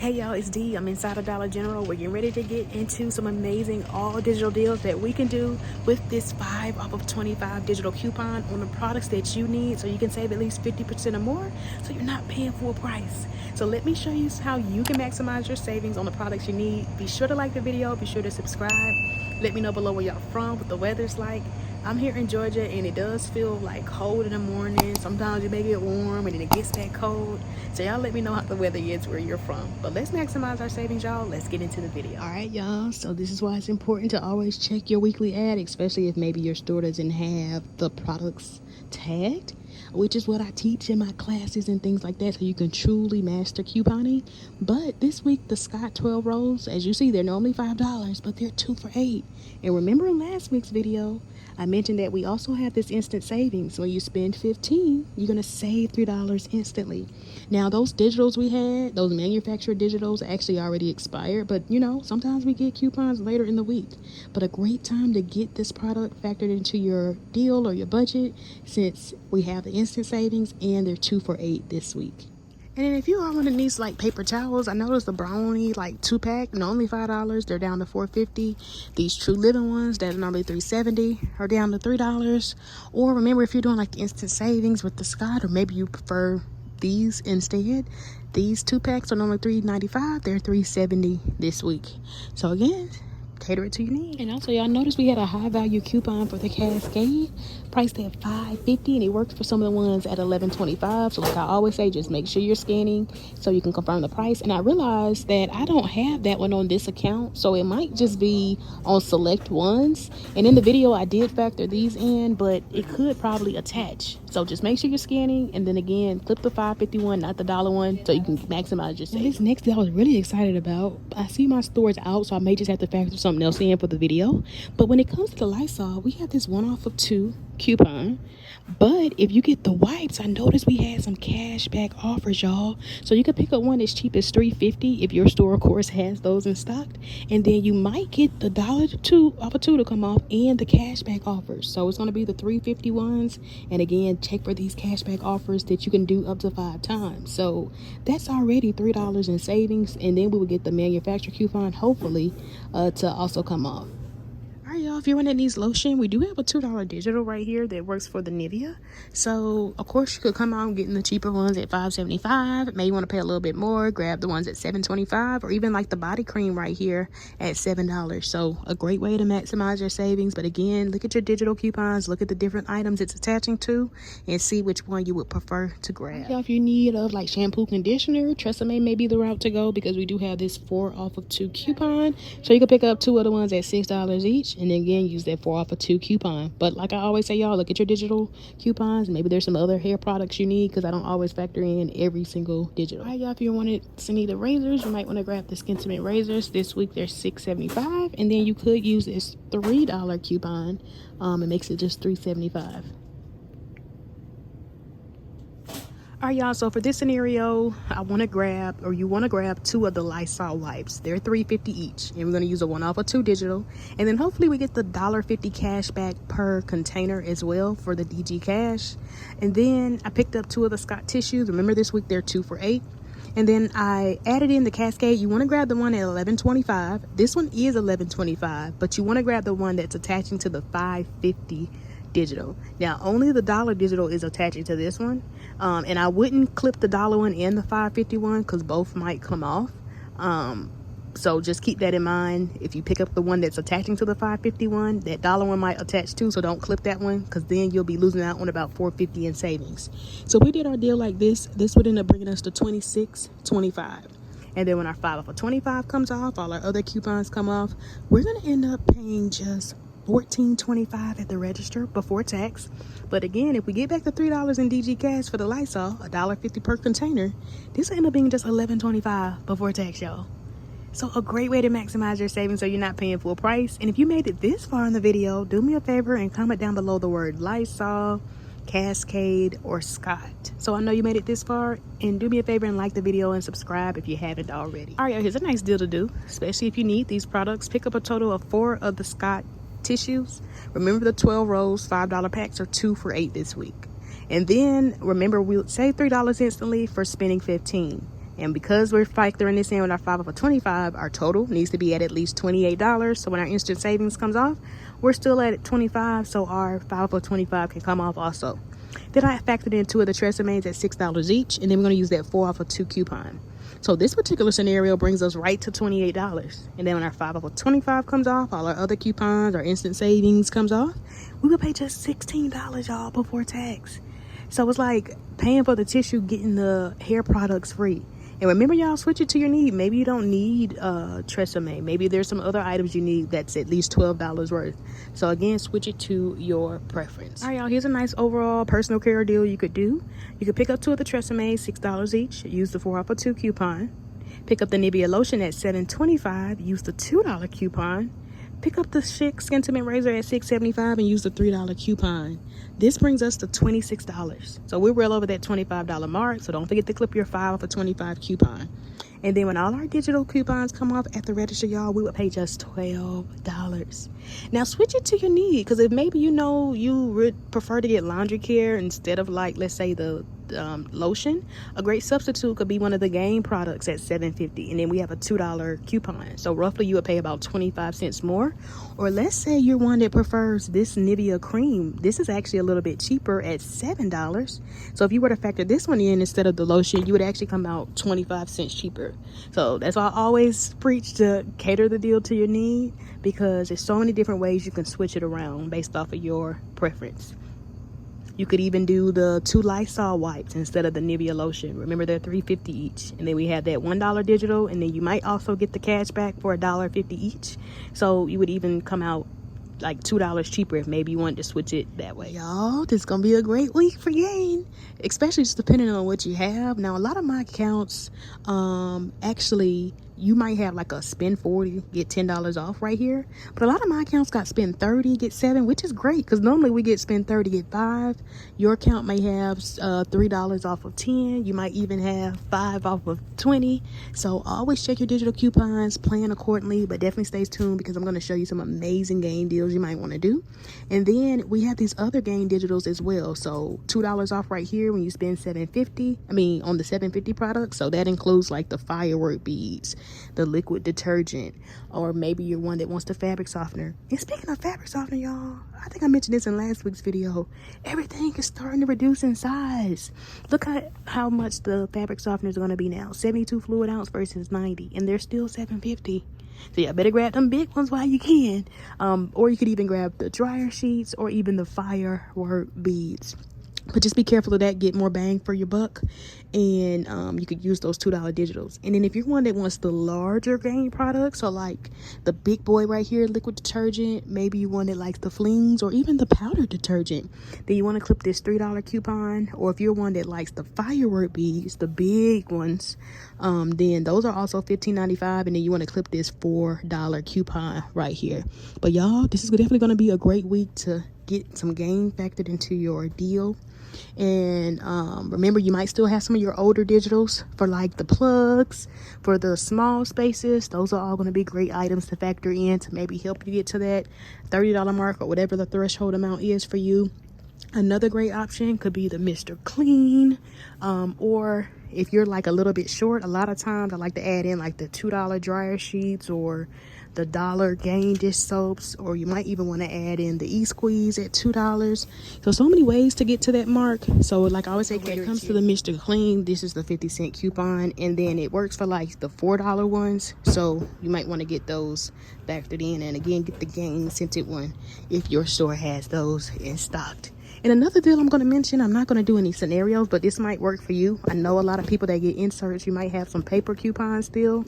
Hey y'all, it's D. I'm inside of Dollar General. We're getting ready to get into some amazing all digital deals that we can do with this 5 off of 25 digital coupon on the products that you need, so you can save at least 50% or more, so you're not paying full price. So let me show you how you can maximize your savings on the products you need. Be sure to like the video, be sure to subscribe. Let me know below where y'all from, what the weather's like. I'm here in Georgia and it does feel like cold in the morning. Sometimes it may get warm and then it gets back cold. So y'all let me know how the weather is where you're from. But let's maximize our savings, y'all. Let's get into the video. All right, y'all. So this is why it's important to always check your weekly ad, especially if maybe your store doesn't have the products tagged, which is what I teach in my classes and things like that, so you can truly master couponing. But this week, the Scott 12 rolls, as you see, they're normally $5, but they're 2 for $8. And remember in last week's video, I mentioned that we also have this instant savings. When you spend $15, you're going to save $3 instantly. Now, those digitals we had, those manufactured digitals, actually already expired. But, you know, sometimes we get coupons later in the week. But a great time to get this product factored into your deal or your budget, since we have the instant savings and they're 2 for $8 this week. And then if you are one of these like paper towels, I noticed the brownie like 2-pack, normally $5, they're down to $4.50. These True Living ones that are normally $3.70 are down to $3. Or remember, if you're doing like the instant savings with the Scott, or maybe you prefer these instead, these 2-packs are normally $3.95. They're $3.70 this week. So again, cater it to your need. And also, y'all notice we had a high value coupon for the Cascade priced at $5.50, and it works for some of the ones at $11.25. So like I always say, just make sure you're scanning so you can confirm the price. And I realized that I don't have that one on this account, so it might just be on select ones. And in the video I did factor these in, but it could probably attach. So just make sure you're scanning, and then again, clip the $5.51, not the $1 one, so you can maximize your savings. This next deal I was really excited about. I see my store's out, so I may just have to factor something else in for the video. But when it comes to the Lysol, we have this 1 off of 2 coupon. But if you get the wipes, I noticed we had some cash back offers, y'all. So you could pick up one as cheap as $3.50 if your store, of course, has those in stock. And then you might get the $1 off of 2 to come off and the cash back offers. So it's going to be the $3.50 ones. And again, check for these cash back offers that you can do up to 5 times. So that's already $3 in savings. And then we will get the manufacturer coupon, hopefully, to also come off. Y'all, if you're wanting these lotion, we do have a $2 digital right here that works for the Nivea. So of course you could come out getting the cheaper ones at $5.75. Maybe you want to pay a little bit more, grab the ones at $7.25, or even like the body cream right here at $7. So a great way to maximize your savings. But again, look at your digital coupons, look at the different items it's attaching to, and see which one you would prefer to grab. Y'all, if you need of like shampoo, conditioner, Tresemme may be the route to go, because we do have this 4 off of 2 coupon. So you can pick up 2 other ones at $6 each, and then again use that 4 off of 2 coupon. But like I always say, y'all, look at your digital coupons. Maybe there's some other hair products you need, because I don't always factor in every single digital. All right, y'all, if you wanted to need the razors, you might want to grab the Skin Cement razors. This week they're $6.75, and then you could use this $3 coupon. It makes it just $3.75. All right, y'all, so for this scenario, you want to grab 2 of the Lysol wipes. They're $3.50 each, and we're going to use a 1 off of 2 digital, and then hopefully we get the $1.50 cash back per container as well for the DG Cash. And then I picked up 2 of the Scott tissues. Remember, this week they're 2 for $8. And then I added in the Cascade. You want to grab the one at $11.25. This one is $11.25, but you want to grab the one that's attaching to the $5.50 digital. Now only the $1 digital is attaching to this one, and I wouldn't clip the $1 one and the $5.50 one, because both might come off. So just keep that in mind. If you pick up the one that's attaching to the $5.50 one, that $1 one might attach too, so don't clip that one, because then you'll be losing out on about $4.50 in savings. So we did our deal like this would end up bringing us to $26.25. And then when our 5 off of 25 comes off, all our other coupons come off, we're gonna end up paying just $14.25 at the register before tax. But again, if we get back the $3 in DG Cash for the Lysol, $1.50 per container, this will end up being just $11.25 before tax, y'all. So a great way to maximize your savings so you're not paying full price. And if you made it this far in the video, do me a favor and comment down below the word Lysol, Cascade, or Scott, so I know you made it this far. And do me a favor and like the video and subscribe if you haven't already. All right, y'all, here's a nice deal to do, especially if you need these products. Pick up a total of 4 of the Scott tissues. Remember, the 12 rolls $5 packs are 2 for $8 this week. And then remember, we'll save $3 instantly for spending $15. And because we're factoring this in with our 5 off of 25, our total needs to be at least $28. So when our instant savings comes off, we're still at 25, so our 5 off of 25 can come off also. Then I factored in 2 of the Tresemmés at $6 each, and then we're going to use that 4 off of 2 coupon. So this particular scenario brings us right to $28. And then when our 5 off of 25 comes off, all our other coupons, our instant savings comes off, we will pay just $16, y'all, before tax. So it's like paying for the tissue, getting the hair products free. And remember, y'all, switch it to your need. Maybe you don't need Tresemme. Maybe there's some other items you need that's at least $12 worth. So again, switch it to your preference. All right, y'all, here's a nice overall personal care deal you could do. You could pick up 2 of the Tresemme, $6 each. Use the 4 off of 2 coupon. Pick up the Nivea lotion at $7.25. Use the $2 coupon. Pick up the Schick Skin Tint Razor at $6.75 and use the $3 coupon. This brings us to $26. So we're well over that $25 mark. So don't forget to clip your 5 off of 25 coupon. And then when all our digital coupons come off at the register, y'all, we would pay just $12. Now switch it to your need, because if maybe you know you would prefer to get laundry care instead of, like, let's say the lotion, a great substitute could be one of the Gain products at $7.50, and then we have a $2 coupon. So roughly you would pay about 25 cents more. Or let's say you're one that prefers this Nivea cream. This is actually a little bit cheaper at $7. So if you were to factor this one in instead of the lotion, you would actually come out 25 cents cheaper. So that's why I always preach to cater the deal to your need, because there's so many different ways you can switch it around based off of your preference. You could even do the 2 Lysol wipes instead of the Nivea lotion. Remember, they're $3.50 each. And then we have that $1 digital, and then you might also get the cash back for $1.50 each. So you would even come out like $2 cheaper if maybe you wanted to switch it that way. Y'all, this is gonna be a great week for Gain, especially just depending on what you have. Now, a lot of my accounts, actually, you might have like a spend 40, get $10 off right here. But a lot of my accounts got spend 30, get 7, which is great, because normally we get spend 30, get 5. Your account may have $3 off of 10. You might even have 5 off of 20. So always check your digital coupons, plan accordingly, but definitely stay tuned, because I'm going to show you some amazing Gain deals you might want to do. And then we have these other Gain digitals as well. So $2 off right here when you spend $7.50. I mean, on the $7.50 products. So that includes like the firework beads, the liquid detergent, or maybe you're one that wants the fabric softener. And speaking of fabric softener, y'all, I think I mentioned this in last week's video. Everything is starting to reduce in size. Look at how much the fabric softeners are going to be now. 72 fluid ounce versus 90, and they're still $7.50. So yeah, better grab them big ones while you can. Or you could even grab the dryer sheets or even the firework beads. But just be careful of that. Get more bang for your buck. And you could use those $2 digitals. And then if you're one that wants the larger Gain products, or like the big boy right here, liquid detergent, maybe you one that likes the flings or even the powder detergent, then you want to clip this $3 coupon. Or if you're one that likes the firework beads, the big ones, then those are also $15.95. And then you want to clip this $4 coupon right here. But y'all, this is definitely going to be a great week to get some Gain factored into your deal. And remember, you might still have some of your older digitals for like the plugs, for the small spaces. Those are all going to be great items to factor in to maybe help you get to that $30 mark or whatever the threshold amount is for you. Another great option could be the Mr. Clean, or if you're like a little bit short, a lot of times I like to add in like the $2 dryer sheets or the $1 Gain dish soaps, or you might even want to add in the e-squeeze at $2. So many ways to get to that mark. So like I always say, when it comes to the Mr. Clean, this is the 50-cent coupon, and then it works for like the $4 ones. So you might want to get those factored in, and again, get the Gain scented one if your store has those in stock. And another deal I'm going to mention, I'm not going to do any scenarios, but this might work for you. I know a lot of people that get inserts, you might have some paper coupons still.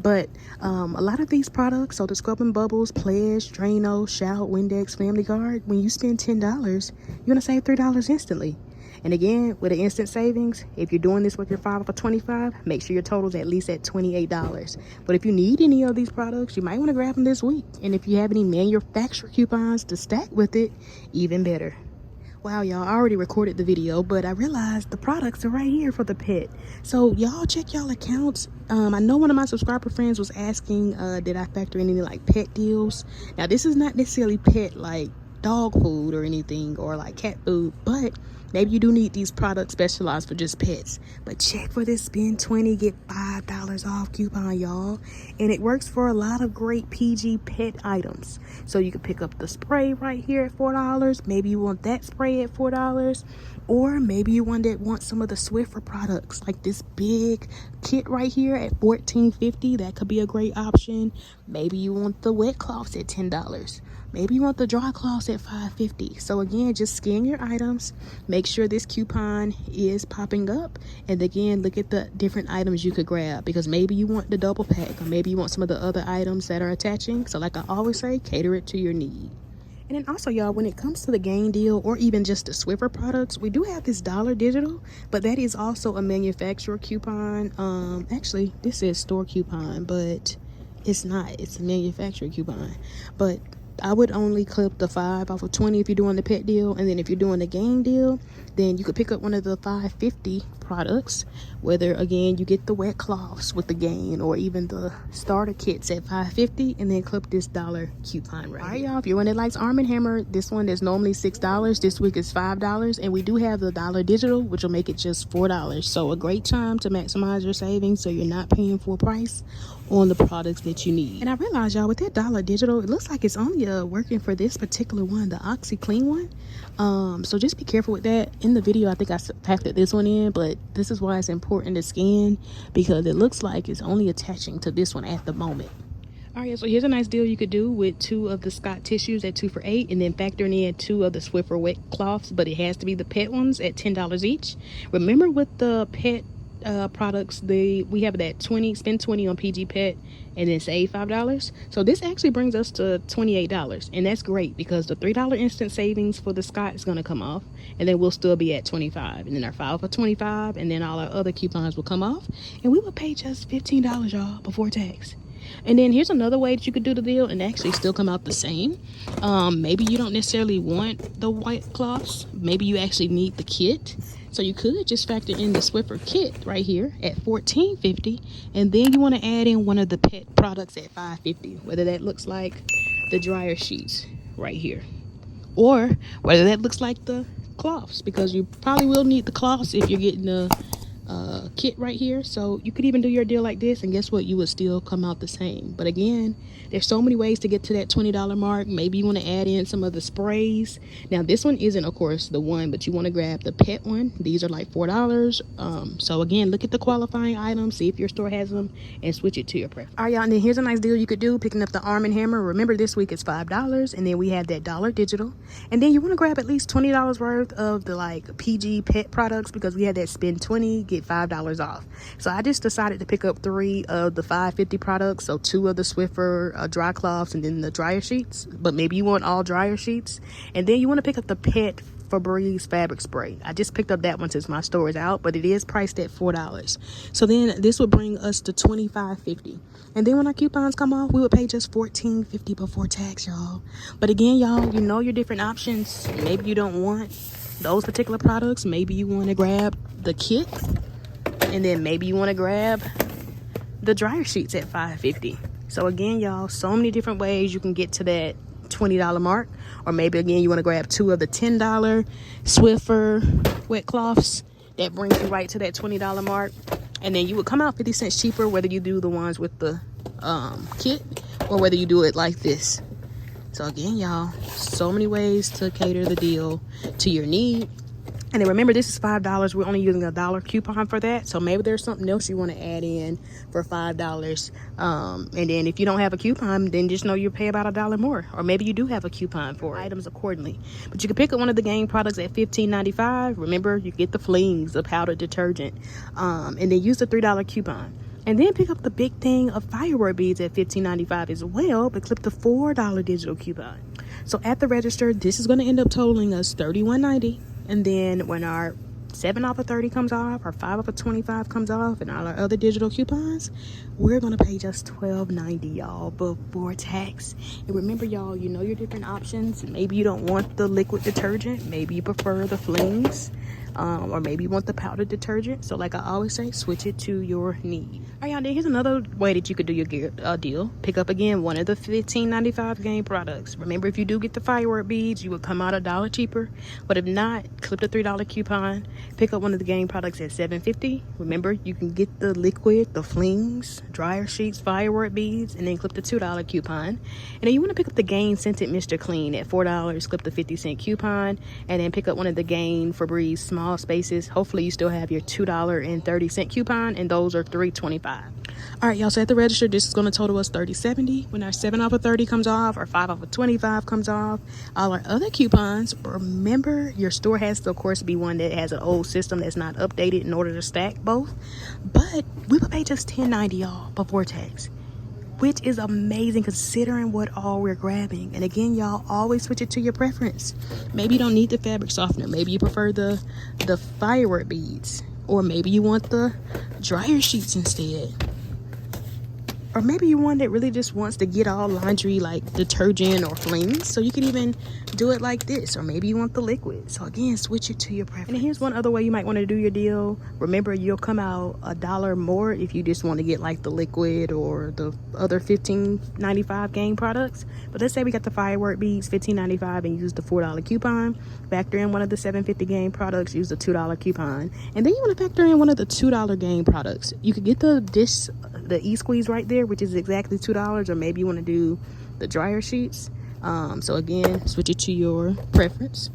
But a lot of these products, so the Scrub and Bubbles, Pledge, Drano, Shout, Windex, Family Guard, when you spend $10, you're going to save $3 instantly. And again, with the instant savings, if you're doing this with your 5 for 25, make sure your total's at least at $28. But if you need any of these products, you might want to grab them this week. And if you have any manufacturer coupons to stack with it, even better. Wow, y'all, I already recorded the video, but I realized the products are right here for the pet. So y'all check y'all accounts. I know one of my subscriber friends was asking, did I factor in any like pet deals? Now, this is not necessarily pet like dog food or anything, or like cat food, but maybe you do need these products specialized for just pets. But check for this spend 20 get $5 off coupon, y'all. And it works for a lot of great PG pet items. So you can pick up the spray right here at $4. Maybe you want that spray at $4. Or maybe you want some of the Swiffer products, like this big kit right here at $14.50. That could be a great option. Maybe you want the wet cloths at $10. Maybe you want the dry cloths at $5.50. So again, just scan your items, make sure this coupon is popping up, and again, look at the different items you could grab, because maybe you want the double pack, or maybe you want some of the other items that are attaching. So like I always say, cater it to your need. And then also, y'all, when it comes to the game deal or even just the Swiffer products, we do have this Dollar Digital, but that is also a manufacturer coupon. Actually, this says store coupon, but it's not. It's a manufacturer coupon. But I would only clip the 5 off of 20 if you're doing the pet deal, and then if you're doing the game deal, then you could pick up one of the $5.50 products, whether again you get the wet cloths with the game, or even the starter kits at $5.50, and then clip this dollar coupon right. All right, y'all, if you're one that likes Arm & Hammer, this one is normally $6, this week is $5, and we do have the Dollar Digital, which will make it just $4. So a great time to maximize your savings, so you're not paying full price on the products that you need. And I realize, y'all, with that Dollar Digital, it looks like it's only working for this particular one, the OxyClean one. So just be careful with that. In the video, I think I factored this one in, but this is why it's important to scan, because it looks like it's only attaching to this one at the moment. All right, so here's a nice deal you could do with 2 of the Scott tissues at 2 for $8, and then factoring in 2 of the Swiffer wet cloths, but it has to be the pet ones at $10 each. Remember, with the pet products, we have that spend 20 on PG pet and then save $5. So this actually brings us to $28, and that's great, because the $3 instant savings for the Scott is going to come off, and then we'll still be at $25, and then our 5 for $25, and then all our other coupons will come off, and we will pay just $15, y'all, before tax. And then here's another way that you could do the deal and actually still come out the same. Maybe you don't necessarily want the white cloths, maybe you actually need the kit. So you could just factor in the Swiffer kit right here at $14.50, and then you want to add in one of the pet products at $5.50, whether that looks like the dryer sheets right here, or whether that looks like the cloths, because you probably will need the cloths if you're getting the kit right here. So you could even do your deal like this, and guess what, you would still come out the same. But again, there's so many ways to get to that $20 mark. Maybe you want to add in some of the sprays. Now this one isn't, of course, the one, but you want to grab the pet one. These are like $4. So again, look at the qualifying items, see if your store has them, and switch it to your preference. All right, y'all, and then here's a nice deal you could do picking up the Arm & Hammer. Remember, this week it's $5, and then we have that Dollar Digital, and then you want to grab at least $20 worth of the like PG pet products, because we had that spend 20 get $5 off. So I just decided to pick up 3 of the $5.50 products, so 2 of the Swiffer dry cloths, and then the dryer sheets, but maybe you want all dryer sheets. And then you want to pick up the pet Febreze fabric spray. I just picked up that one since my store is out, but it is priced at $4. So then this would bring us to $25.50, and then when our coupons come off, we would pay just $14.50 before tax, y'all. But again, y'all, you know your different options. Maybe you don't want those particular products, maybe you want to grab the kit, and then maybe you want to grab the dryer sheets at $5.50. So again, y'all, so many different ways you can get to that $20 mark. Or maybe again, you want to grab 2 of the $10 Swiffer wet cloths. That brings you right to that $20 mark, and then you would come out 50 cents cheaper whether you do the ones with the kit or whether you do it like this. So again, y'all, so many ways to cater the deal to your need. And then remember, this is $5. We're only using a $1 coupon for that. So maybe there's something else you want to add in for $5. And then if you don't have a coupon, then just know you pay about $1 more. Or maybe you do have a coupon for items accordingly. But you can pick up one of the game products at $15.95. Remember, you get the flings, the powdered detergent. And then use the $3 coupon. And then pick up the big thing of firework beads at $15.95 as well, but clip the $4 digital coupon. So at the register, this is going to end up totaling us $31.90. And then when our 7 off of 30 comes off, our 5 off of 25 comes off, and all our other digital coupons, we're going to pay just $12.90, y'all, before tax. And remember, y'all, you know your different options. Maybe you don't want the liquid detergent. Maybe you prefer the flings. or maybe you want the powder detergent. So like I always say, switch it to your need. All right, y'all, then here's another way that you could do your deal. Pick up again one of the $15.95 game products. Remember, if you do get the firework beads, you would come out $1 cheaper. But if not, clip the $3 coupon, pick up one of the game products at $7.50. Remember, you can get the liquid, the flings, dryer sheets, firework beads, and then clip the $2 coupon. And then you want to pick up the Gain Scented Mr. Clean at $4, clip the 50-cent coupon, and then pick up one of the Gain Febreze small spaces. Hopefully you still have your $2.30 coupon, and those are $3.25. All right, y'all, so at the register, this is going to total us $30.70. When our 7 off of 30 comes off, or 5 off of 25 comes off, all our other coupons, remember, your store has to, of course, be one that has an old system that's not updated in order to stack both. But we will pay just $10.90, y'all, before tax, which is amazing considering what all we're grabbing. And again, y'all, always switch it to your preference. Maybe you don't need the fabric softener. Maybe you prefer the firework beads, or maybe you want the dryer sheets instead. Or maybe you're one that really just wants to get all laundry like detergent or flings, so you can even do it like this. Or maybe you want the liquid. So again, switch it to your preference. And here's one other way you might want to do your deal. Remember, you'll come out $1 more if you just want to get like the liquid or the other $15.95 game products. But let's say we got the firework beads, $15.95, and use the $4 coupon. Factor in one of the $7.50 game products, use the $2 coupon. And then you want to factor in one of the $2 game products. You could get the e-squeeze right there, which is exactly $2, or maybe you want to do the dryer sheets. So again, switch it to your preference.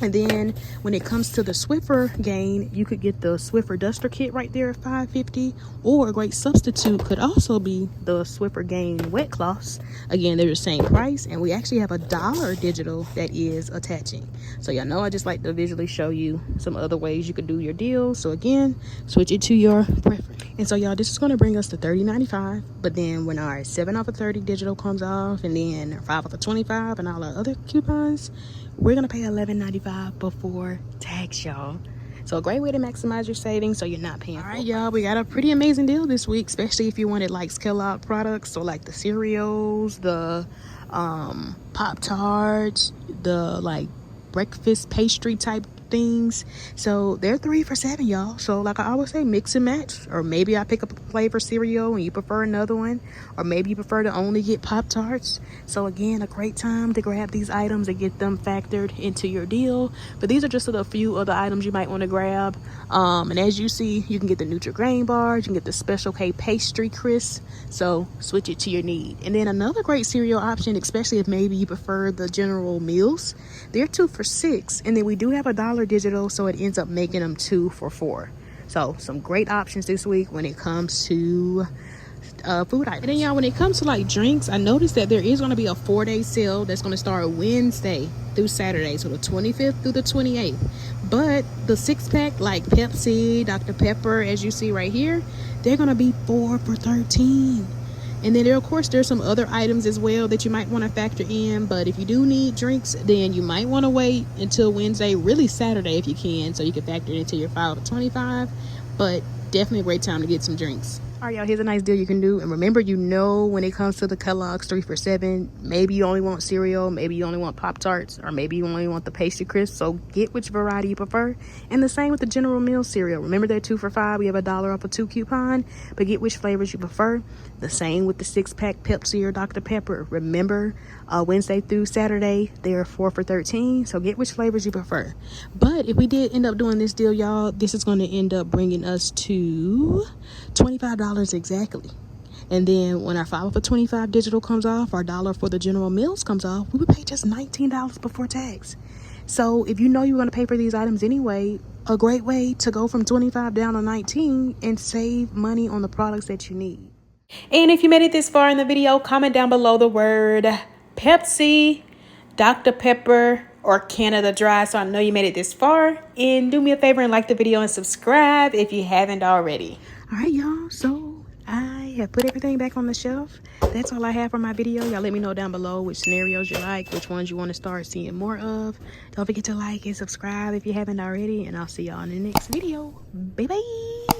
And then when it comes to the Swiffer Gain, you could get the Swiffer Duster Kit right there at $5.50, or a great substitute could also be the Swiffer Gain Wet Cloths. Again, they're the same price, and we actually have a dollar digital that is attaching. So y'all know I just like to visually show you some other ways you could do your deals. So again, switch it to your preference. And so y'all, this is going to bring us to $30.95, but then when our 7 off of 30 digital comes off, and then 5 off of 25 and all our other coupons, we're gonna pay $11.95 before tax, y'all. So a great way to maximize your savings so you're not paying. All right, y'all, we got a pretty amazing deal this week, especially if you wanted like Kellogg products, so like the cereals, the Pop-Tarts, the like breakfast pastry type things. So they're 3 for $7, y'all. So like I always say, mix and match. Or maybe I pick up a flavor cereal and you prefer another one, or maybe you prefer to only get Pop-Tarts. So again, a great time to grab these items and get them factored into your deal. But these are just a few other items you might want to grab. And as you see, you can get the Nutri-Grain bars, you can get the Special K pastry crisp. So switch it to your need. And then another great cereal option, especially if maybe you prefer the General meals, they're 2 for $6. And then we do have a dollar digital, so it ends up making them 2 for $4. So some great options this week when it comes to food items. And then y'all, when it comes to like drinks, I noticed that there is going to be a 4-day sale that's going to start Wednesday through Saturday, so the 25th through the 28th. But the 6-pack like Pepsi, Dr. Pepper, as you see right here, they're going to be 4 for $13. And then there, of course, there's some other items as well that you might want to factor in. But if you do need drinks, then you might want to wait until Wednesday, really Saturday if you can, so you can factor it into your 5 for $25. But definitely a great time to get some drinks. All right, y'all, here's a nice deal you can do. And remember, you know, when it comes to the Kellogg's 3 for $7, maybe you only want cereal, maybe you only want Pop-Tarts, or maybe you only want the pastry crisp. So get which variety you prefer. And the same with the General Mills cereal. Remember, they're 2 for $5. We have a $1 off of 2 coupon, but get which flavors you prefer. The same with the 6-pack Pepsi or Dr. Pepper. Remember, Wednesday through Saturday, they're 4 for $13. So get which flavors you prefer. But if we did end up doing this deal, y'all, this is going to end up bringing us to $25 exactly. And then when our 5 for $25 digital comes off, our $1 for the General Mills comes off, we would pay just $19 before tax. So if you know you're going to pay for these items anyway, a great way to go from 25 down to 19 and save money on the products that you need. And if you made it this far in the video, comment down below the word Pepsi, Dr. Pepper, or Canada Dry, so I know you made it this far. And do me a favor and like the video and subscribe if you haven't already. All right, y'all, so I have put everything back on the shelf. That's all I have for my video. Y'all let me know down below which scenarios you like, which ones you want to start seeing more of. Don't forget to like and subscribe if you haven't already, and I'll see y'all in the next video. Bye bye.